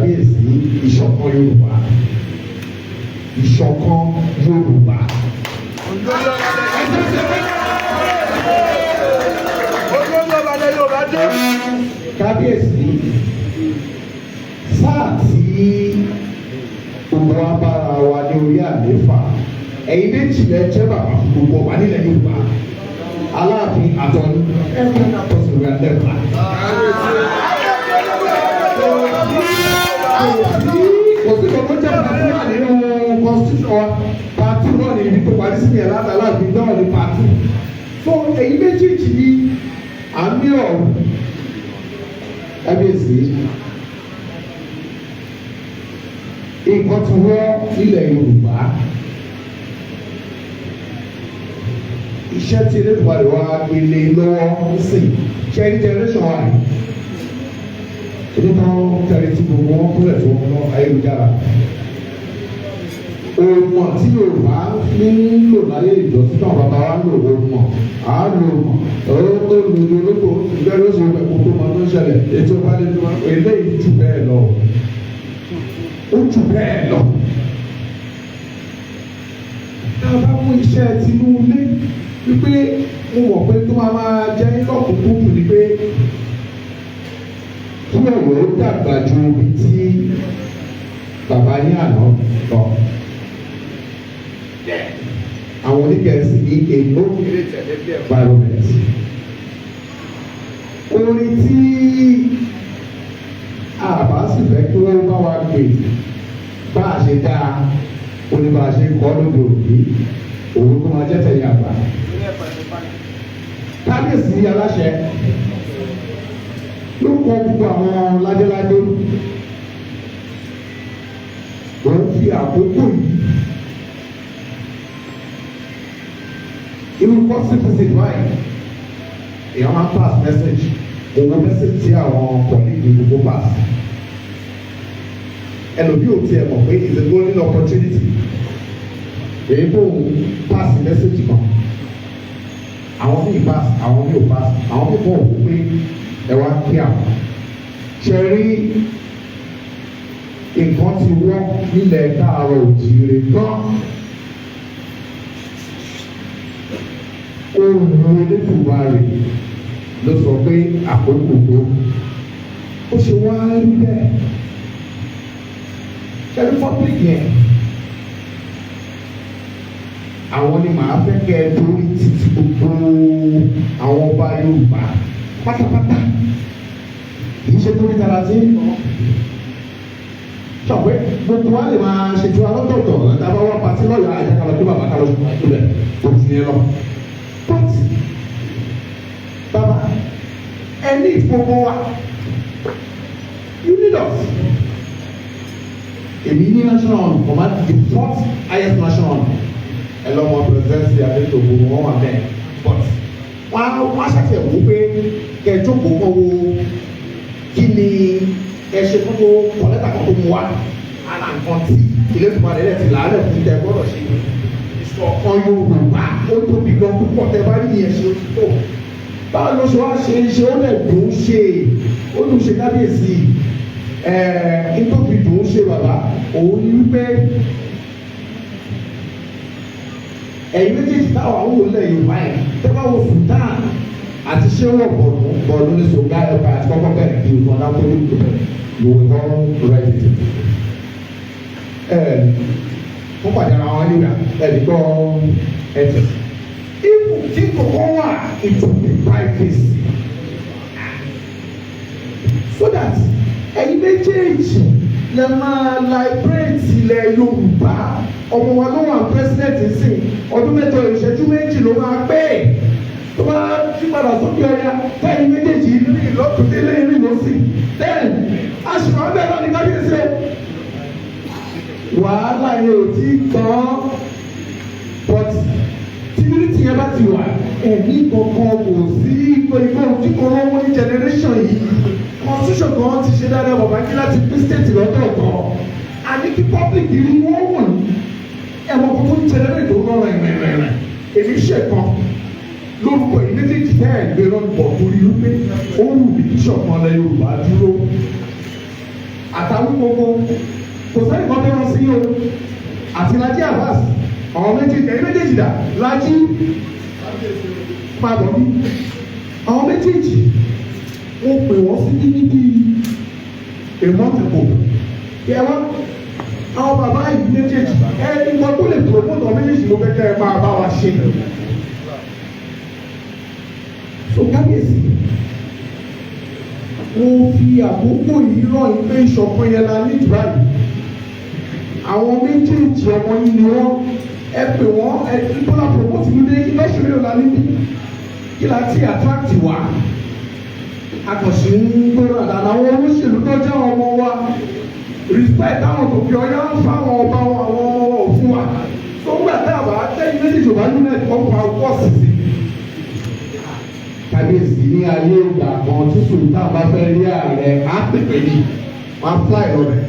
kábíyèsí ìṣọ̀kan Yorùbá ìṣọ̀kan Yorùbá. Kábíyèsí sáà tí gbogbo wa bára wa ní orí àlééfà ẹ̀yin méjì lẹ jẹ́ bàbá fún gbogbo ọba nílẹ̀ Yorùbá Aláàfin àtọ́ni ẹ̀fọn náà tó sọ̀rọ̀ àdẹ́gbà. Kò sí gbogbo jẹ́ pàtó wà nínú constitution wa pàtó náà ní ibi tó parí sí yẹn láti Aláàfin náà ní pàtó. So ẹ̀yin méjèèjì ni àmì ọ̀rọ̀ kábíyèsí nǹkan ti wọ́ nílẹ̀ Yorùbá iṣẹ́ tí elédùnmarè wa gbélé lọ́wọ́ sìn ṣe ní generation wa yìí nípa tẹ̀lé tí gbogbo wọn kúrẹ̀ tó wọn lọ ayélujára òmùọ̀ tí Yorùbá nílò láyé ìjọsìn náà bàbá wa lò òmùọ̀ à á lò òmùọ̀ olùdó olóko ìgbẹ́rẹ́ oṣù ẹ̀kọ́ tó máa ń ṣẹlẹ̀ ètò ìpàdé tó máa ń eléyìí jù bẹ́ẹ̀ lọ ó jù bẹ́ẹ̀ lọ. Tá a bá mú iṣẹ́ Tinúlé wípé mo mọ̀ pé tó máa jẹ́ lọ́kùnkúndùn ni pé kí ọ̀rọ̀ ó dàgbà ju ibi tí bàbá yín àná lọ. Àwọn onígẹ̀ẹ́sì ní a no-created environment. Orin tí àbá sì fẹ́ kí wọ́n bá wa gbé bá a ṣe dáa oníbà ṣe kọ́ lóde òní òun tó máa jẹ́ tẹ̀yìn àgbà. Kábíyèsí aláṣẹ ló kọ́ gbogbo àwọn ládéládé wọ́n fi àkókò yìí irú pọ́sibítì báyìí èèyàn máa ń pass message owó message tí àwọn colleague gbogbo pass ẹlòmíì ò tiẹ̀ mọ̀ pé it's a golden opportunity èyí kò pass message kan àwọn míì pass àwọn míì ò pass àwọn míì kò wò pé ẹ wá kí àwọn ṣe rí nǹkan ti wọ́n nílẹ̀ káàárọ̀ òjìire gan. Ohun Elédùmarè ló sọ pé àkókò tó ó ṣe wá rí bẹ́ẹ̀ ṣẹ́rí public yẹn àwọn ni màá fẹ́ kẹ́ ẹ torí títí gbogbo àwọn ọba Yorùbá pátápátá kì í ṣe torí tara tí ń lọ sọ̀pẹ́ gbogbo wa lè máa ṣètò alọ́tọ̀ọ̀tọ̀ láti wá pàtí lọ́yọ̀ àjẹkálọ̀ tó bàbá kálọ̀ tó bẹ̀ tó ti yẹn lọ. Baba, ẹni ìfowópamọ́ wa, you need us. Èmi ní national honour, for my the fourth highest national honour. Ẹ lọ mọ presidency Adétòkò wọn wà bẹ́ẹ̀. But wọ́n aṣàtẹ̀ wò pé kẹjọ́kò kọ́ wo kí ni ẹ ṣe fún tó kọ́lẹ́tà kan tó mu wá. Àná nǹkan tí ilé ìgbìmọ̀ rẹ̀ ti làálẹ̀ fún tẹ gbọ́dọ̀ ṣe. Ìṣọ̀kan Yorùbá ó tóbi gan púpọ̀ tẹ bá rí ìyẹn ṣe ó ti tó. Báwo ló ṣe wá ṣe ó lè dùn ṣe ó dùn ṣe kábíyèsí nítorí dùn ṣe bàbá òun ni wípé ẹ̀yin méjèèjì táwọn àwọn òun lẹ̀ Yorùbá yẹn tẹ́ bá wo Sultan àti ṣé wọ̀ bọ̀ọ̀lù ní sọ̀gá ẹ̀ka àti kọ́kọ́ bẹ̀rẹ̀ kí o náà kó ní ìlú lòun kọ́ rẹ́dìtì. Wọ́n pàdé ara wọn nígbà ẹ̀dígbọ́ ẹ̀tẹ̀. Ibu tí kòkó wà it will be privacy so that ẹ̀yin méjèèjì lè máa liberate ilẹ̀ Yorùbá ọmọ wa ló wà president sí ọdún mẹ́jọ ìṣẹ́jú méjì ló máa pé tó bá ti padà sókè ọ̀yà tẹ́yìn méjèèjì ní ìlọ́kùndínlé ìrìn lọ sí then aṣùwọ̀n bẹ́ẹ̀ lọ ní kábíyèsí wàhálà yẹn ò tí tán but tí yẹn bá ti wà ẹ̀mí kankan kò sí ìgbò tí kò lọ́wọ́ ní generation yìí constitution kan ti ṣe dáadáa bàbá kí láti pín state lọ́tọ̀ọ̀tọ̀ àní kí public rí wọ́n wọ̀n ẹ̀mọ́ kókó ń generate tó rọrùn ẹ̀rẹ̀rẹ̀ èmi ṣe kan lórúkọ yìí méjèèjì tẹ́ ẹ̀ gbé lọ́nbọ̀ torí wípé ó wù mí kí ṣọ̀kan lẹ Yorùbá dúró àtàwọn gbogbo kò sẹ́yìn kan tẹ́wọ́n sí o àti Laji Abbas àwọn méjèèjì ẹ̀yìn méjèèjì dà Laji máa bọ̀ bí àwọn méjèèjì wọ́n pè wọ́n sí níbi èmọ́tìkò kẹwàá àwọn bàbá yìí méjèèjì nǹkan tó lè promote àwọn méjèèjì ló fẹ́ kẹ́ ẹ máa bá wa ṣe. So kábíyèsí mo fi àkókò yìí rán ìpè ìṣọ̀kan yẹn la ní ìbáyìí àwọn méjèèjì ọmọ yìí ni wọ́n ẹ pè wọ́n ẹ bọ́lá promote mi dé kí lọ́sọ̀rọ̀ yóò la níbí kí la ti attract wá akọ̀sí ń gbọ́dọ̀ àdáná àwọn olóṣèlú tó jẹ́ ọmọ wa respect àwọn tó fi ọyá ń fáwọn ọba àwọn ọmọ òfin wa tó ń gbà tá a bá tẹ́yìn méjèèjì ò bá ní ẹ̀ kọ́ pa ọkọ̀ sí. Kábíyèsí ní ayé ìgbà kan tí Sultan bá fẹ́ rí ààrẹ á pèpè ní wọ́n á fly lọ́rẹ̀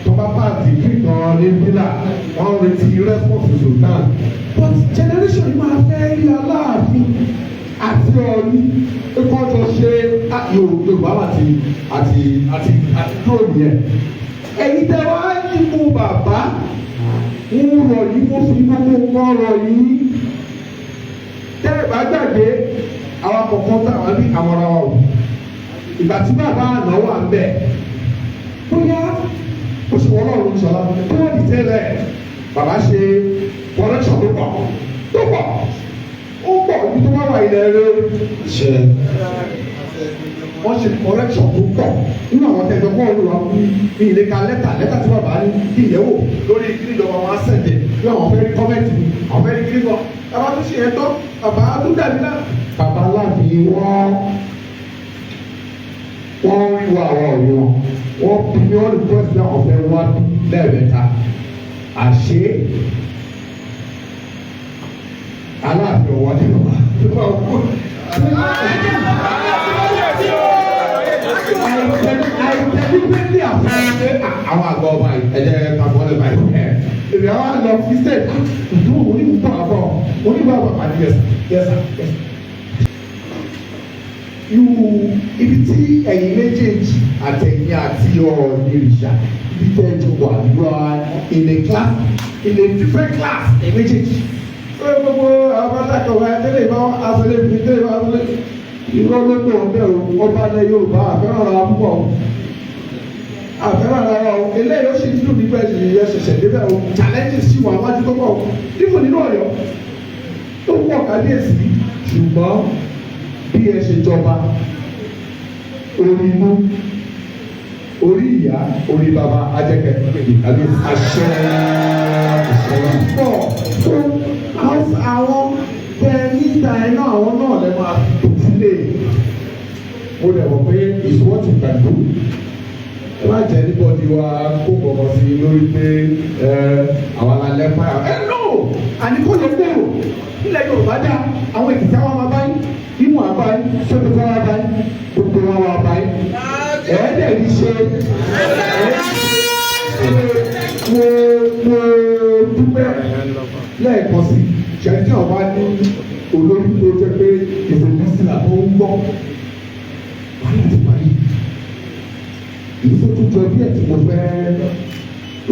tó bá pààtì kíkan ní bílà wọ́n retí response Sultan but generation yìí máa fẹ́ rí Aláàfin àti Ọọ̀ni ẹ̀kọ́ jọ ṣe Yorùbá àti tó nìyẹn. Ẹ̀yin tẹ́ wá nípò bàbá ń rọ̀ yìí mo fi gbogbo nǹkan rọ̀ yìí. Tẹ́ ẹ bá gbàgbé àwọn kọ̀ọ̀kan tá àwọn ní àwọn ará wa o. Ìgbà tí bàbá àná wà ń bẹ̀ bóyá oṣù wọn náà ló ń sọlá tó wọ́n ti tẹ́lẹ̀ bàbá ṣe correction tó pọ̀ ó pọ̀ ibi tó bá wà ilẹ̀ rẹ̀ ṣe wọ́n ṣe correction tó pọ̀ nínú àwọn tẹ̀gbẹ́ kọ́ olùwà ní ìlẹ́ka lẹ́tà tí bàbá ní kí ìyẹ̀wò lórí kí ìjọba wọn á sẹ̀dẹ̀ bí àwọn fẹ́ẹ́ rí kọ́mẹ́ntì ní àwọn fẹ́ẹ́ rí kí nìkan bàbá tó ṣe yẹn tán bàbá tó dàbí náà. Bàbá Aláàfin wọ́n rí wa àwọn ọ̀rẹ́ wọ́n bí ní wọ́n rí pọ́sì náà ọ̀fẹ́ wá lẹ́ẹ̀mẹ́ta àṣé Aláàfin ọ̀wọ́ ni bàbá. Deliberately affect àwọn àgbà ọba yìí ẹ̀jẹ̀ kàfọ́ lè báyìí ẹ̀ èmi àwọn àlọ́ fi state ìdúró onígbà àbọ̀ onígbà àbọ̀ àti yẹsà. Ibi tí ẹ̀yin méjèèjì àtẹ̀yìn àti Ọọ̀ni ìrìṣà ibi tẹ́ ẹ ti wà lọ in a class in a different class ẹ̀yin méjèèjì. Ṣé gbogbo àwọn alákọ̀wé tẹ́lẹ̀ bá aṣọlẹ̀ fi tẹ́lẹ̀ bá aṣọlẹ̀ irọ́ ló pọ̀ ọ́n bẹ́ẹ̀ o ọba ilẹ̀ Yorùbá àfẹ́ràn ara púpọ̀ o àfẹ́ràn ara o eléyìí ó sì dúró nípa ìṣẹ̀lẹ̀ ṣẹ̀ṣẹ̀ débẹ̀ o challenges sì wà wájú tó pọ̀ o dípò nínú Ọ̀yọ́ tó pọ̀ kábíyèsí ṣùgbọ́n bí ẹ ṣe jọba orí inú orí ìyá orí bàbá ajẹ́kẹ̀ àbí àṣẹ pọ̀ fún àwọn bẹ́ẹ̀ níta ẹ̀ náà àwọn náà lè máa tó sílé mo dẹ̀ wọ̀ pé it's what you can do ẹ má jẹ́ níbọ̀dì wa kó bọ̀bọ̀ sí i lórí pé àwọn alẹ́ pa ẹ̀ no àníkó lè gbèrò nílẹ̀ Yorùbá dá àwọn èkìtì àwọn máa bá yín ìmọ̀ àbáyé sóbi fún wa báyìí gbogbo wọn wà báyìí ẹ̀ẹ́dẹ̀ẹ́dì ṣe mo dúpẹ́ lẹ́ẹ̀kan sí ṣẹ́ńtì ọba ní olórí tó jẹ́ pé ìfòmísìlà tó ń gbọ́ wàhálà ti parí ìfòtú jọ bí ẹ̀ tí mo fẹ́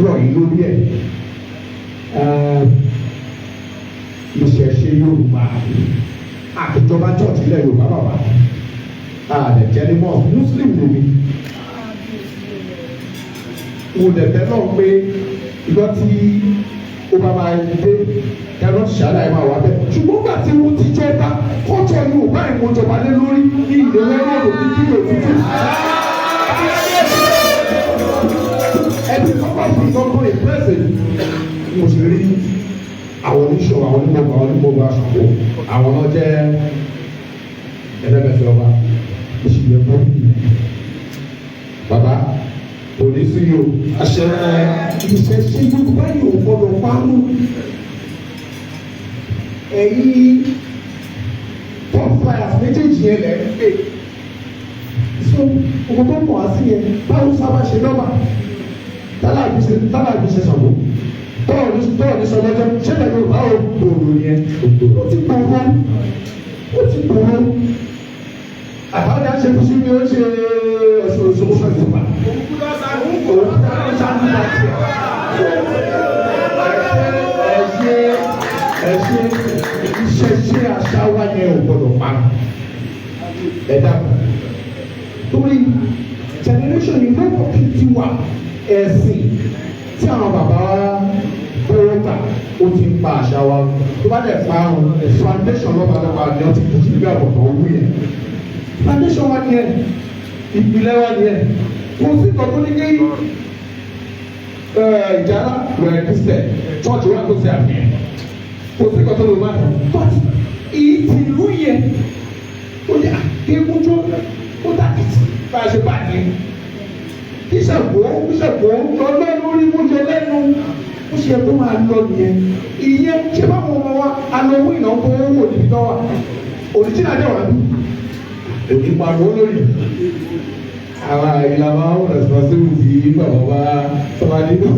rọ̀ yìí lórí ẹ̀ ìṣẹ̀ṣe Yorùbá àtijọba church ilẹ̀ Yorùbá bàbá àdẹ̀jẹ́ ní mọ́ Muslim lèmi mo dẹ̀ bẹ́ náà pé ìgbọ́ tí ó bá máa dé kẹrọ ṣáná ẹ máa wà bẹ́ẹ̀ ṣùgbọ́n gbà tí wọ́n ti jọba kọ́jọ Yorùbá ìmọ̀jọba lé lórí ní ìdẹ́wẹ́rẹ́ òbí kí ló ti tún. ẹbí kọ́kọ́ fi gbọ́ngàn ìpẹ́sẹ̀ mo sì rí àwọn oníṣòwò àwọn onímọ̀gbà aṣàkó àwọn náà jẹ́ ẹ̀ẹ́dẹ́gbẹ̀fẹ̀ ọba ó sì yẹ kó bàbá òní sí yóò àṣẹ ìṣẹ̀ṣe Yorùbá yóò gbọdọ̀ pamọ́ ẹ̀yin top flyers méjèèjì yẹn lẹ̀ ń pè so owó tó mọ̀ á sí yẹn báwo sábà ṣe lọ́mà tálàbí ṣe sọ̀rọ̀ tọ́ọ̀ni sọ lọ́jọ́ ṣẹlẹ̀ Yorùbá ò gbòòrò yẹn ó ti gbòòrò àbájá ṣe kú sí mi ó ṣe ọ̀ṣọ́ṣọ́ ìfúnpá ìṣẹ̀ṣe àṣà wa yẹn ò gbọdọ̀ pa ẹ̀dá torí generation yìí lọ́pọ̀ kí ti wà ẹ̀sìn tí àwọn bàbá wa bọ́wọ́ ta ó ti ń pa àṣà wa tó bá dẹ̀ pa àrùn foundation lọ́ba lọ́ba ni wọ́n ti kú sí ibi àbọ̀tọ̀ owó yẹn foundation wa nìyẹn ìpìlẹ̀ wa nìyẹn kò sí tọ́tún ní kí ìjàlá rẹ̀ kristian church wa tó ṣe àfihàn kò sí tọ́tún ló máa but ìtìlú yẹn ó yà kéwújọ ó dàkìtì bá a ṣe bá a ní bíṣẹ̀pù lọ́lọ́ lórí mújọ lẹ́nu ó ṣe kó máa lọ nìyẹn ìyẹn ṣé báwọn ọmọ wa alówó ìnáwó owó níbi náà wà òrìjìnà dẹ̀ wà ní òní pariwo lórí àwọn ìlànà responsibility bàbá wa sọlá nínú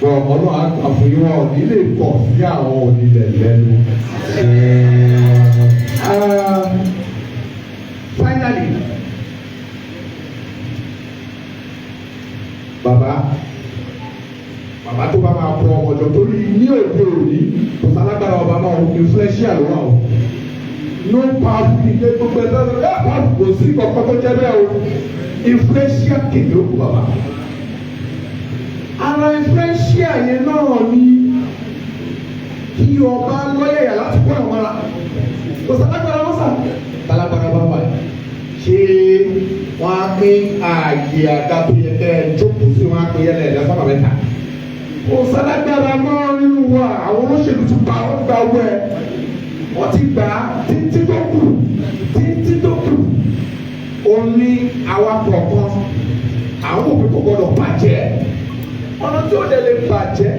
wọn ọlọ́run àfihàn wọn nílé kọ̀ sí àwọn onílẹ̀ lẹ́nu. Finally, bàbá tó bá máa kọ ọmọdé torí ní òde òní kò sálágbára ọba máa ń influential ló wà o no powerful ike gbogbo ẹgbẹ́ ọ̀sẹ̀ ẹ̀ powerful kò sí kọ̀ọ̀kan tó jẹ́ bẹ́ẹ̀ o influential kìdí ó kú bàbá ara influential yẹn náà ni kí ọba lọ́yẹ̀yà láti kó àwọn ara kò sálágbára wọn sà sálágbára bá wà ṣé wọn á pín ààyè àga tó yẹ kẹ́ ẹ jókòó sí wọn á pín yẹlẹ ẹ̀dá sábà mẹ́ta kò sálágbára mọ́ nínú wa àwọn olóṣèlú ti pa ọ́ gbà wọ́ ẹ wọ́n ti gbà á títí tó kù ó ní awakọ̀ kan àwọn òfin kò gbọdọ̀ bàjẹ́ ọ̀nà tí ó lè bàjẹ́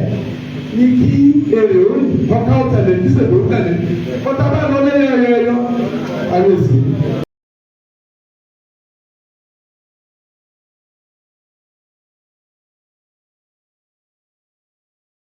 ní kí èrè orí ọkọ̀ tẹ̀lé nísèlú tẹ̀lé ọ̀tá bá lọ lẹ́yìn ẹ̀yọ ayé sí